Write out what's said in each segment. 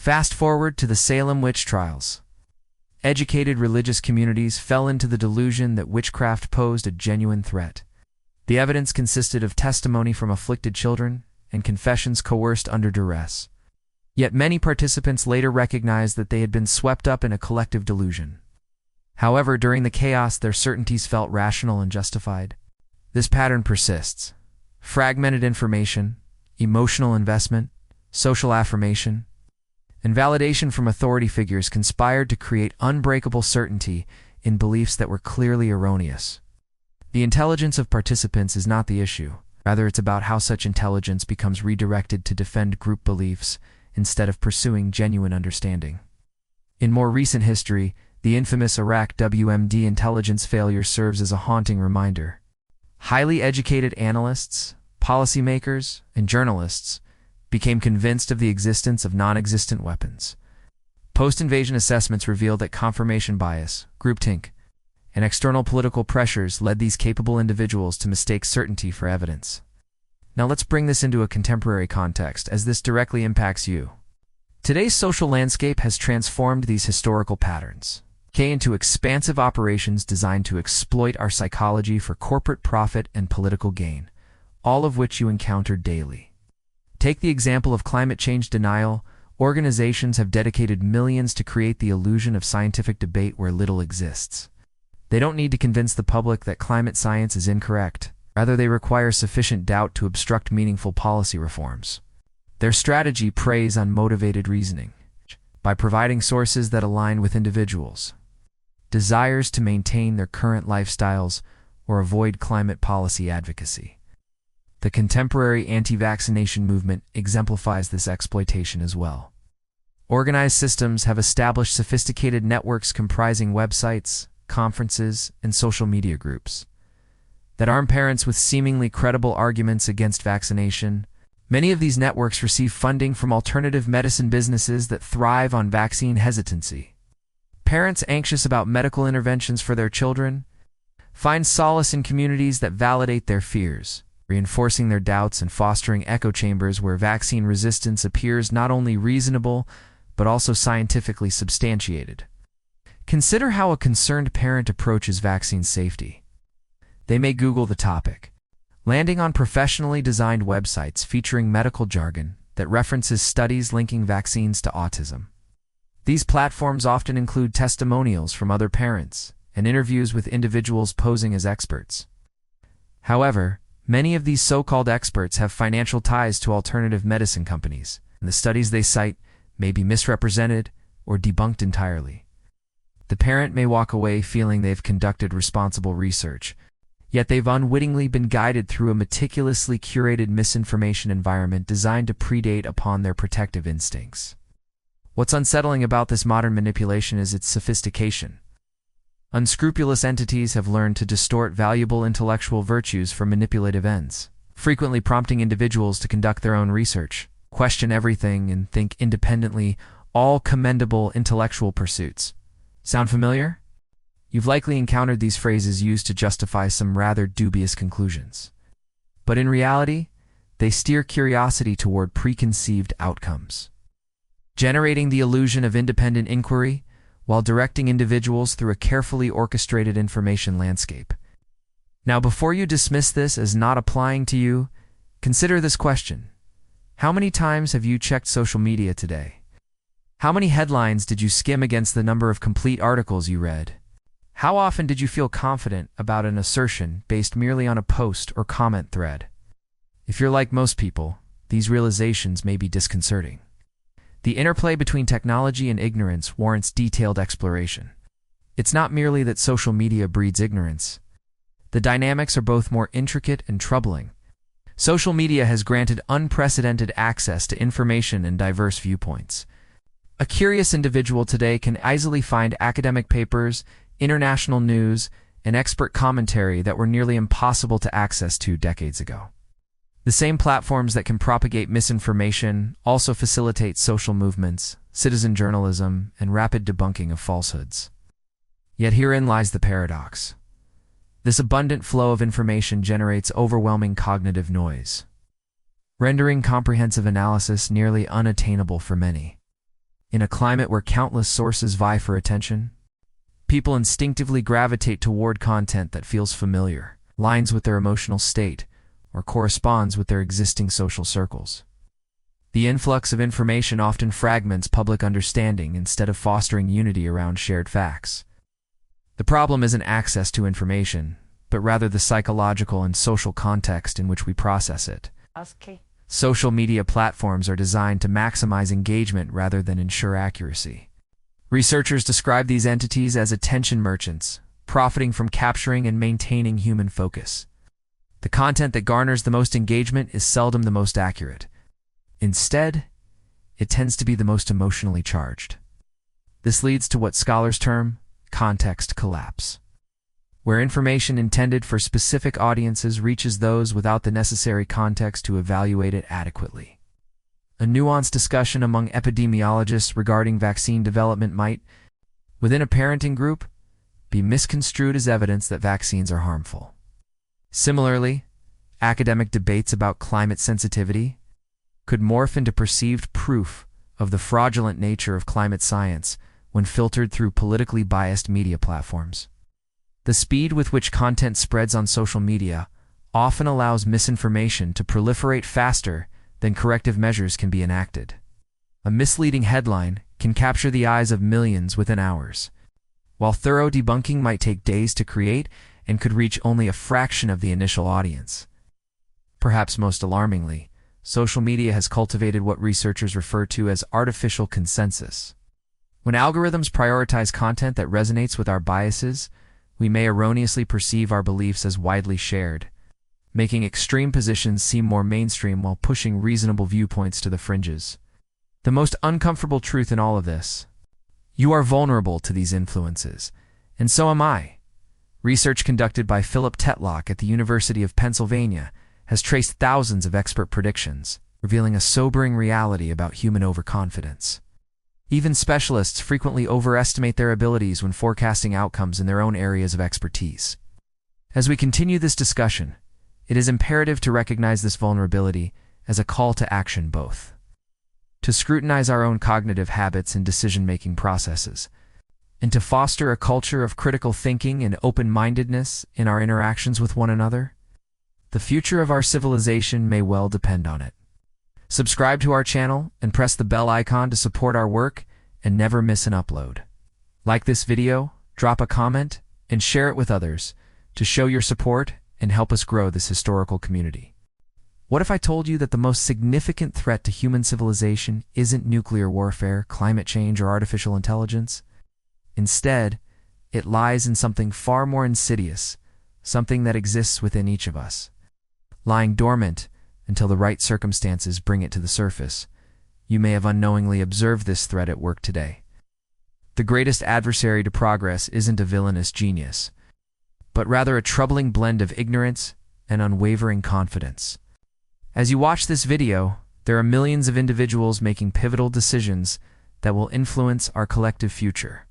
Fast forward to the Salem witch trials. Educated religious communities fell into the delusion that witchcraft posed a genuine threat. The evidence consisted of testimony from afflicted children and confessions coerced under duress. Yet many participants later recognized that they had been swept up in a collective delusion. However, during the chaos, their certainties felt rational and justified. This pattern persists. Fragmented information, emotional investment, social affirmation, and validation from authority figures conspired to create unbreakable certainty in beliefs that were clearly erroneous. The intelligence of participants is not the issue. Rather, it's about how such intelligence becomes redirected to defend group beliefs instead of pursuing genuine understanding. In more recent history, the infamous Iraq WMD intelligence failure serves as a haunting reminder. Highly educated analysts, policymakers, and journalists became convinced of the existence of non-existent weapons. Post-invasion assessments revealed that confirmation bias, groupthink, and external political pressures led these capable individuals to mistake certainty for evidence. Now let's bring this into a contemporary context, as this directly impacts you. Today's social landscape has transformed these historical patterns into expansive operations designed to exploit our psychology for corporate profit and political gain, all of which you encounter daily. Take the example of climate change denial. Organizations have dedicated millions to create the illusion of scientific debate where little exists. They don't need to convince the public that climate science is incorrect. Rather, they require sufficient doubt to obstruct meaningful policy reforms. Their strategy preys on motivated reasoning by providing sources that align with individuals' desires to maintain their current lifestyles or avoid climate policy advocacy. The contemporary anti-vaccination movement exemplifies this exploitation as well. Organized systems have established sophisticated networks comprising websites, conferences, and social media groups that arm parents with seemingly credible arguments against vaccination. Many of these networks receive funding from alternative medicine businesses that thrive on vaccine hesitancy. Parents anxious about medical interventions for their children find solace in communities that validate their fears, reinforcing their doubts and fostering echo chambers where vaccine resistance appears not only reasonable, but also scientifically substantiated. Consider how a concerned parent approaches vaccine safety. They may Google the topic, landing on professionally designed websites featuring medical jargon that references studies linking vaccines to autism. These platforms often include testimonials from other parents and interviews with individuals posing as experts. However, many of these so-called experts have financial ties to alternative medicine companies, and the studies they cite may be misrepresented or debunked entirely. The parent may walk away feeling they've conducted responsible research, yet they've unwittingly been guided through a meticulously curated misinformation environment designed to predate upon their protective instincts. What's unsettling about this modern manipulation is its sophistication. Unscrupulous entities have learned to distort valuable intellectual virtues for manipulative ends, frequently prompting individuals to conduct their own research, question everything, and think independently, all commendable intellectual pursuits. Sound familiar? You've likely encountered these phrases used to justify some rather dubious conclusions. But in reality, they steer curiosity toward preconceived outcomes, generating the illusion of independent inquiry while directing individuals through a carefully orchestrated information landscape. Now, before you dismiss this as not applying to you, consider this question. How many times have you checked social media today? How many headlines did you skim against the number of complete articles you read? How often did you feel confident about an assertion based merely on a post or comment thread? If you're like most people, these realizations may be disconcerting. The interplay between technology and ignorance warrants detailed exploration. It's not merely that social media breeds ignorance. The dynamics are both more intricate and troubling. Social media has granted unprecedented access to information and diverse viewpoints. A curious individual today can easily find academic papers, international news, and expert commentary that were nearly impossible to access 2 decades ago. The same platforms that can propagate misinformation also facilitate social movements, citizen journalism, and rapid debunking of falsehoods. Yet herein lies the paradox. This abundant flow of information generates overwhelming cognitive noise, rendering comprehensive analysis nearly unattainable for many. In a climate where countless sources vie for attention, people instinctively gravitate toward content that feels familiar, aligns with their emotional state, or corresponds with their existing social circles. The influx of information often fragments public understanding instead of fostering unity around shared facts. The problem isn't access to information, but rather the psychological and social context in which we process it. Okay. Social media platforms are designed to maximize engagement rather than ensure accuracy. Researchers describe these entities as attention merchants, profiting from capturing and maintaining human focus. The content that garners the most engagement is seldom the most accurate. Instead, it tends to be the most emotionally charged. This leads to what scholars term context collapse, where information intended for specific audiences reaches those without the necessary context to evaluate it adequately. A nuanced discussion among epidemiologists regarding vaccine development might, within a parenting group, be misconstrued as evidence that vaccines are harmful. Similarly, academic debates about climate sensitivity could morph into perceived proof of the fraudulent nature of climate science when filtered through politically biased media platforms. The speed with which content spreads on social media often allows misinformation to proliferate faster than corrective measures can be enacted. A misleading headline can capture the eyes of millions within hours, while thorough debunking might take days to create and could reach only a fraction of the initial audience. Perhaps most alarmingly, social media has cultivated what researchers refer to as artificial consensus. When algorithms prioritize content that resonates with our biases, we may erroneously perceive our beliefs as widely shared, making extreme positions seem more mainstream while pushing reasonable viewpoints to the fringes. The most uncomfortable truth in all of this: you are vulnerable to these influences, and so am I. Research conducted by Philip Tetlock at the University of Pennsylvania has traced thousands of expert predictions, revealing a sobering reality about human overconfidence. Even specialists frequently overestimate their abilities when forecasting outcomes in their own areas of expertise. As we continue this discussion, it is imperative to recognize this vulnerability as a call to action both to scrutinize our own cognitive habits and decision-making processes, and to foster a culture of critical thinking and open-mindedness in our interactions with one another. The future of our civilization may well depend on it. Subscribe to our channel and press the bell icon to support our work and never miss an upload. Like this video, drop a comment, and share it with others to show your support and help us grow this historical community. What if I told you that the most significant threat to human civilization isn't nuclear warfare, climate change, or artificial intelligence? Instead, it lies in something far more insidious, something that exists within each of us. Lying dormant until the right circumstances bring it to the surface, you may have unknowingly observed this threat at work today. The greatest adversary to progress isn't a villainous genius, but rather a troubling blend of ignorance and unwavering confidence. As you watch this video, there are millions of individuals making pivotal decisions that will influence our collective future.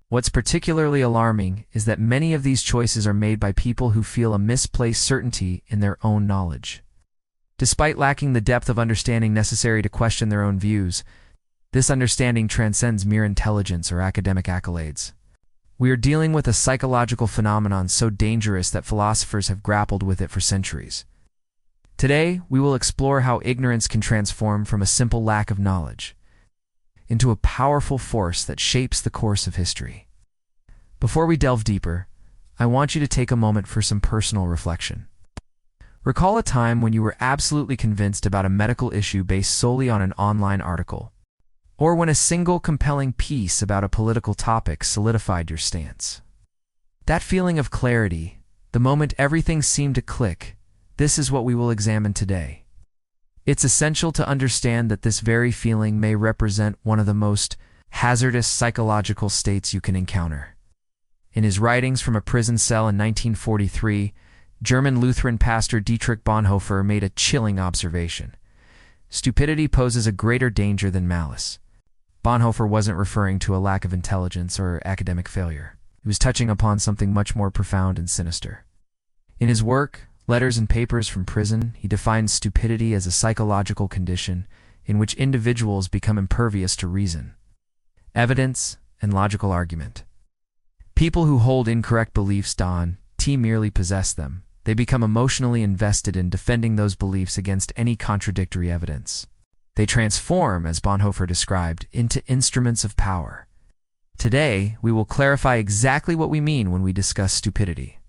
What's particularly alarming is that many of these choices are made by people who feel a misplaced certainty in their own knowledge. Despite lacking the depth of understanding necessary to question their own views, this understanding transcends mere intelligence or academic accolades. We are dealing with a psychological phenomenon so dangerous that philosophers have grappled with it for centuries. Today, we will explore how ignorance can transform from a simple lack of knowledge into a powerful force that shapes the course of history. Before we delve deeper, I want you to take a moment for some personal reflection. Recall a time when you were absolutely convinced about a medical issue based solely on an online article, or when a single compelling piece about a political topic solidified your stance. That feeling of clarity, the moment everything seemed to click, this is what we will examine today. It's essential to understand that this very feeling may represent one of the most hazardous psychological states you can encounter. In his writings from a prison cell in 1943, German Lutheran pastor Dietrich Bonhoeffer made a chilling observation. Stupidity poses a greater danger than malice. Bonhoeffer wasn't referring to a lack of intelligence or academic failure. He was touching upon something much more profound and sinister. In his work, Letters and Papers from Prison, he defines stupidity as a psychological condition in which individuals become impervious to reason, evidence, and logical argument. People who hold incorrect beliefs don't merely possess them. They become emotionally invested in defending those beliefs against any contradictory evidence. They transform, as Bonhoeffer described, into instruments of power. Today, we will clarify exactly what we mean when we discuss stupidity.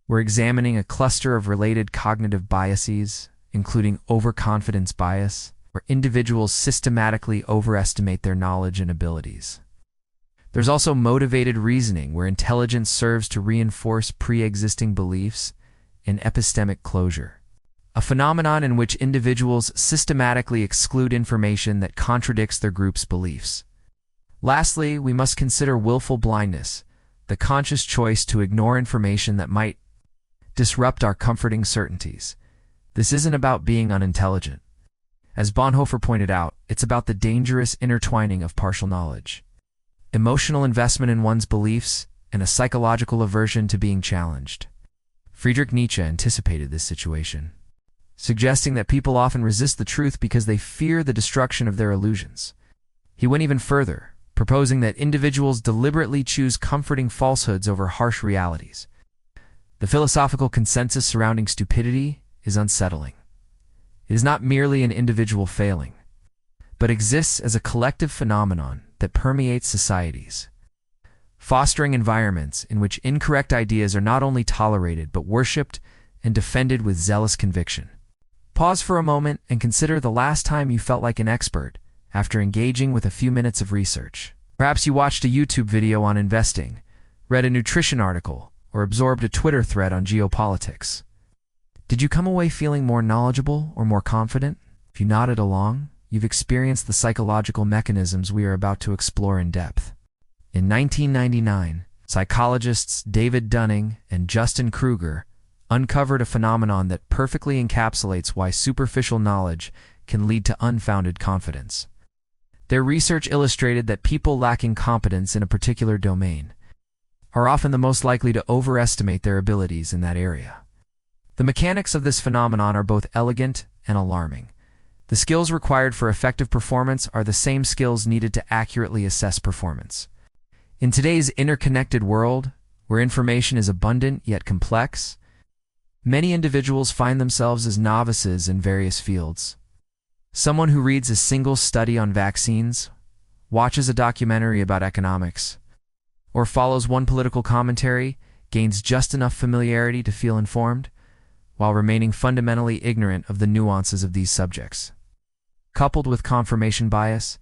We're examining a cluster of related cognitive biases, including overconfidence bias, where individuals systematically overestimate their knowledge and abilities. There's also motivated reasoning, where intelligence serves to reinforce pre-existing beliefs, and epistemic closure, a phenomenon in which individuals systematically exclude information that contradicts their group's beliefs. Lastly, we must consider willful blindness, the conscious choice to ignore information that might disrupt our comforting certainties. This isn't about being unintelligent. As Bonhoeffer pointed out, it's about the dangerous intertwining of partial knowledge, emotional investment in one's beliefs, and a psychological aversion to being challenged. Friedrich Nietzsche anticipated this situation, suggesting that people often resist the truth because they fear the destruction of their illusions. He went even further, proposing that individuals deliberately choose comforting falsehoods over harsh realities. The philosophical consensus surrounding stupidity is unsettling. It is not merely an individual failing, but exists as a collective phenomenon that permeates societies, fostering environments in which incorrect ideas are not only tolerated but worshipped and defended with zealous conviction. Pause for a moment and consider the last time you felt like an expert after engaging with a few minutes of research. Perhaps you watched a YouTube video on investing, read a nutrition article, or absorbed a Twitter thread on geopolitics. Did you come away feeling more knowledgeable or more confident? If you nodded along, you've experienced the psychological mechanisms we are about to explore in depth. In 1999, psychologists David Dunning and Justin Kruger uncovered a phenomenon that perfectly encapsulates why superficial knowledge can lead to unfounded confidence. Their research illustrated that people lacking competence in a particular domain are often the most likely to overestimate their abilities in that area. The mechanics of this phenomenon are both elegant and alarming. The skills required for effective performance are the same skills needed to accurately assess performance. In today's interconnected world, where information is abundant yet complex, many individuals find themselves as novices in various fields. Someone who reads a single study on vaccines, watches a documentary about economics, or follows one political commentary gains just enough familiarity to feel informed, while remaining fundamentally ignorant of the nuances of these subjects. Coupled with confirmation bias,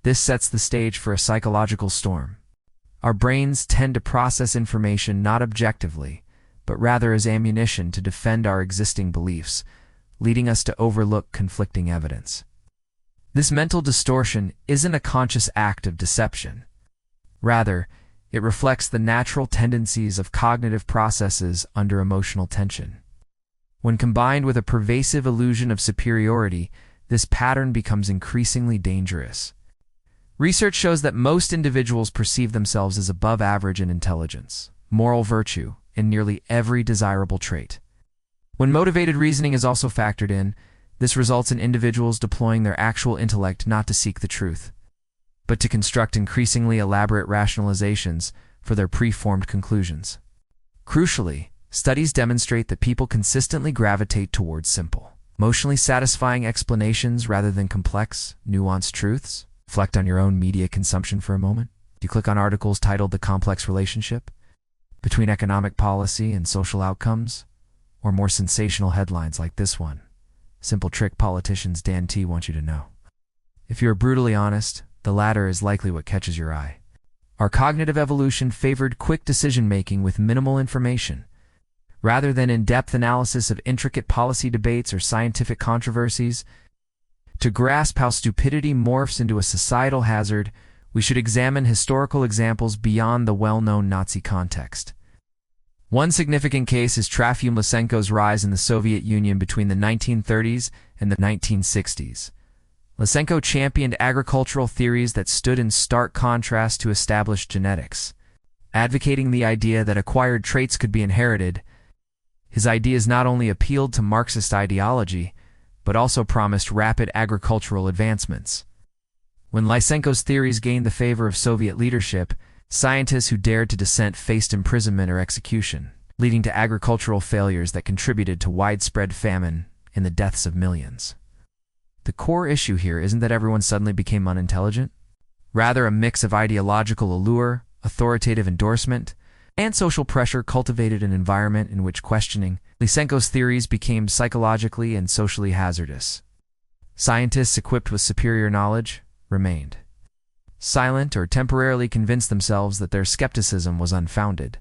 this sets the stage for a psychological storm. Our brains tend to process information not objectively, but rather as ammunition to defend our existing beliefs, leading us to overlook conflicting evidence. This mental distortion isn't a conscious act of deception. Rather, it reflects the natural tendencies of cognitive processes under emotional tension. When combined with a pervasive illusion of superiority, this pattern becomes increasingly dangerous. Research shows that most individuals perceive themselves as above average in intelligence, moral virtue, and nearly every desirable trait. When motivated reasoning is also factored in, this results in individuals deploying their actual intellect not to seek the truth, but to construct increasingly elaborate rationalizations for their preformed conclusions. Crucially, studies demonstrate that people consistently gravitate towards simple, emotionally satisfying explanations rather than complex, nuanced truths. Reflect on your own media consumption for a moment. Do you click on articles titled "The Complex Relationship" between economic policy and social outcomes? Or more sensational headlines like this one, "Simple trick politicians Dan T want you to know"? If you're brutally honest, the latter is likely what catches your eye. Our cognitive evolution favored quick decision-making with minimal information, rather than in-depth analysis of intricate policy debates or scientific controversies. To grasp how stupidity morphs into a societal hazard, we should examine historical examples beyond the well-known Nazi context. One significant case is Trofim Lysenko's rise in the Soviet Union between the 1930s and the 1960s. Lysenko championed agricultural theories that stood in stark contrast to established genetics, advocating the idea that acquired traits could be inherited. His ideas not only appealed to Marxist ideology, but also promised rapid agricultural advancements. When Lysenko's theories gained the favor of Soviet leadership, scientists who dared to dissent faced imprisonment or execution, leading to agricultural failures that contributed to widespread famine and the deaths of millions. The core issue here isn't that everyone suddenly became unintelligent. Rather, a mix of ideological allure, authoritative endorsement, and social pressure cultivated an environment in which questioning Lysenko's theories became psychologically and socially hazardous. Scientists equipped with superior knowledge remained silent or temporarily convinced themselves that their skepticism was unfounded.